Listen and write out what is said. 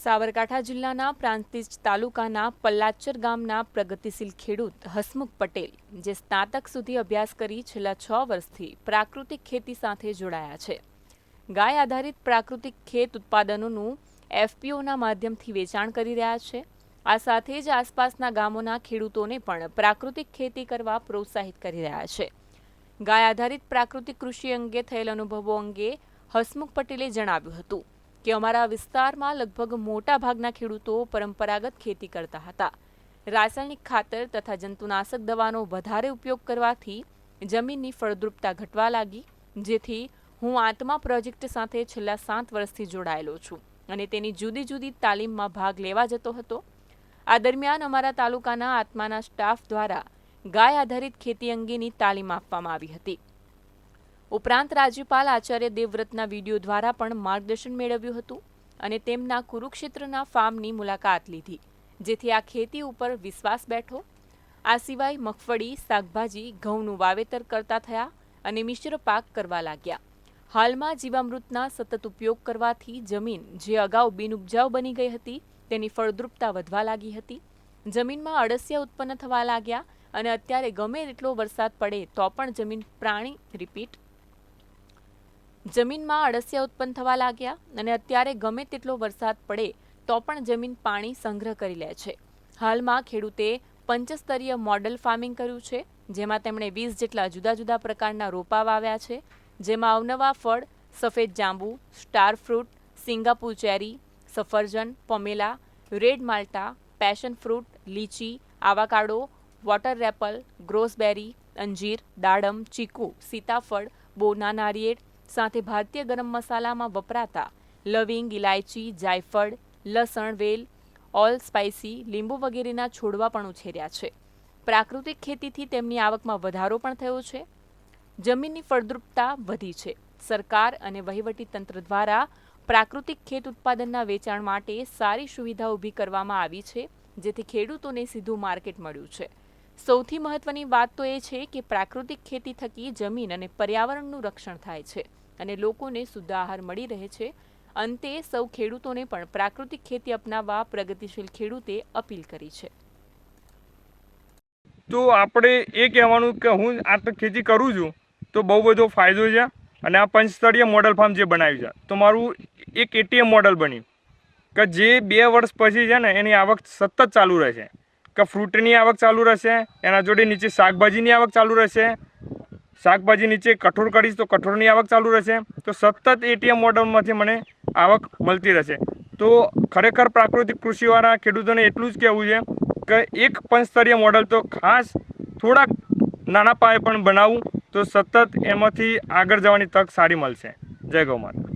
સાબરકાંઠા જિલ્લાના પ્રાંતિજ તાલુકાના પલ્લાચર ગામના પ્રગતિશીલ ખેડૂત હસમુખ પટેલ, જે સ્નાતક સુધી અભ્યાસ કરી છેલ્લા 6 વર્ષથી પ્રાકૃતિક ખેતી સાથે જોડાયા છે. ગાય આધારિત પ્રાકૃતિક ખેત ઉત્પાદનોનું એફપીઓના માધ્યમથી વેચાણ કરી રહ્યા છે. આ સાથે જ આસપાસના ગામોના ખેડૂતોને પણ પ્રાકૃતિક ખેતી કરવા પ્રોત્સાહિત કરી રહ્યા છે. ગાય આધારિત પ્રાકૃતિક કૃષિ અંગે થયેલ અનુભવો અંગે હસમુખ પટેલે જણાવ્યું હતું કે અમારા વિસ્તારમાં લગભગ મોટા ભાગના ખેડૂતો પરંપરાગત ખેતી કરતા હતા. રાસાયણિક ખાતર તથા જંતુનાશક દવાનો વધારે ઉપયોગ કરવાથી જમીનની ફળદ્રુપતા ઘટવા લાગી, જેથી હું આત્મા પ્રોજેક્ટ સાથે છેલ્લા 7 વર્ષથી જોડાયેલો છું અને તેની જુદી જુદી તાલીમમાં ભાગ લેવા જતો હતો. આ દરમિયાન અમારા તાલુકાના આત્માના સ્ટાફ દ્વારા ગાય આધારિત ખેતી અંગેની તાલીમ આપવામાં આવી હતી. ઉપરાંત રાજ્યપાલ આચાર્ય દેવવ્રતના વિડીયો દ્વારા પણ માર્ગદર્શન મેળવ્યું હતું અને તેમના કુરુક્ષેત્રના ફાર્મની મુલાકાત લીધી, જેથી આ ખેતી ઉપર વિશ્વાસ બેઠો. આ સિવાય મગફળી, શાકભાજી, ઘઉંનું વાવેતર કરતા થયા અને મિશ્ર પાક કરવા લાગ્યા. હાલમાં જીવામૃતના સતત ઉપયોગ કરવાથી જમીન જે અગાઉ બિનઉપજાઉ બની ગઈ હતી તેની ફળદ્રુપતા વધવા લાગી હતી. જમીનમાં અળસિયા ઉત્પન્ન થવા લાગ્યા અને અત્યારે ગમે તેટલો વરસાદ પડે તો પણ જમીનમાં અળસિયા ઉત્પન્ન થવા લાગ્યા અને અત્યારે ગમે તેટલો વરસાદ પડે તો પણ જમીન પાણી સંગ્રહ કરી લે છે. હાલમાં ખેડૂતે પંચસ્તરીય મોડલ ફાર્મિંગ કર્યું છે, જેમાં તેમણે 20 જેટલા જુદા જુદા પ્રકારના રોપા વાવ્યા છે, જેમાં અવનવા ફળ, સફેદ જાંબુ, સ્ટાર ફ્રૂટ, સિંગાપુર ચેરી, સફરજન, પોમેલા, રેડ માલ્ટા, પેશન ફ્રૂટ, લીચી, આવાકાડો, વોટર એપલ, ગ્રોસબેરી, અંજીર, દાડમ, ચીકુ, સીતાફળ, બોના નારિયેળ સાથે ભારતીય ગરમ મસાલામાં વપરાતા લવિંગ, ઇલાયચી, જાયફળ, લસણ, વેલ, ઓલ સ્પાઇસી, લીંબુ વગેરેના છોડવા પણ ઉછેર્યા છે. પ્રાકૃતિક ખેતીથી તેમની આવકમાં વધારો પણ થયો છે. જમીનની ફળદ્રુપતા વધી છે. સરકાર અને વહીવટી તંત્ર દ્વારા પ્રાકૃતિક ખેત ઉત્પાદનના વેચાણ માટે સારી સુવિધા ઊભી કરવામાં આવી છે, જેથી ખેડૂતોને સીધું માર્કેટ મળ્યું છે. સૌથી મહત્વની વાત તો એ છે કે પ્રાકૃતિક ખેતી થકી જમીન અને પર્યાવરણનું રક્ષણ થાય છે અને લોકોને શુદ્ધ આહાર મળી રહે છે. અંતે સૌ ખેડૂતોને પણ પ્રાકૃતિક ખેતી અપનાવવા પ્રગતિશીલ ખેડૂતે અપીલ કરી છે. તો આપણે એ કહેવાનું કે હું આ ખેતી કરું છું તો બહુ બધો ફાયદો છે અને આ પંચસ્તરીય મોડલ ફાર્મ જે બનાવ્યું છે તો મારું એક એટીએમ મોડલ બન્યું કે જે 2 વર્ષ પછી છે ને એની આવક સતત ચાલુ રહેશે, કે ફ્રૂટની આવક ચાલુ રહેશે, એના જોડે નીચે શાકભાજીની આવક ચાલુ રહેશે, શાકભાજી નીચે કઠોળ કરીશ તો કઠોળની આવક ચાલુ રહેશે. તો સતત એટીએમ મોડલમાંથી મને આવક મળતી રહેશે. તો ખરેખર પ્રાકૃતિક કૃષિવાળા ખેડૂતોને એટલું જ કહેવું છે કે એક પંચસ્તરીય મોડલ તો ખાસ થોડાક નાના પાયે પણ બનાવવું તો સતત એમાંથી આગળ જવાની તક સારી મળશે. જય ગૌ માતા.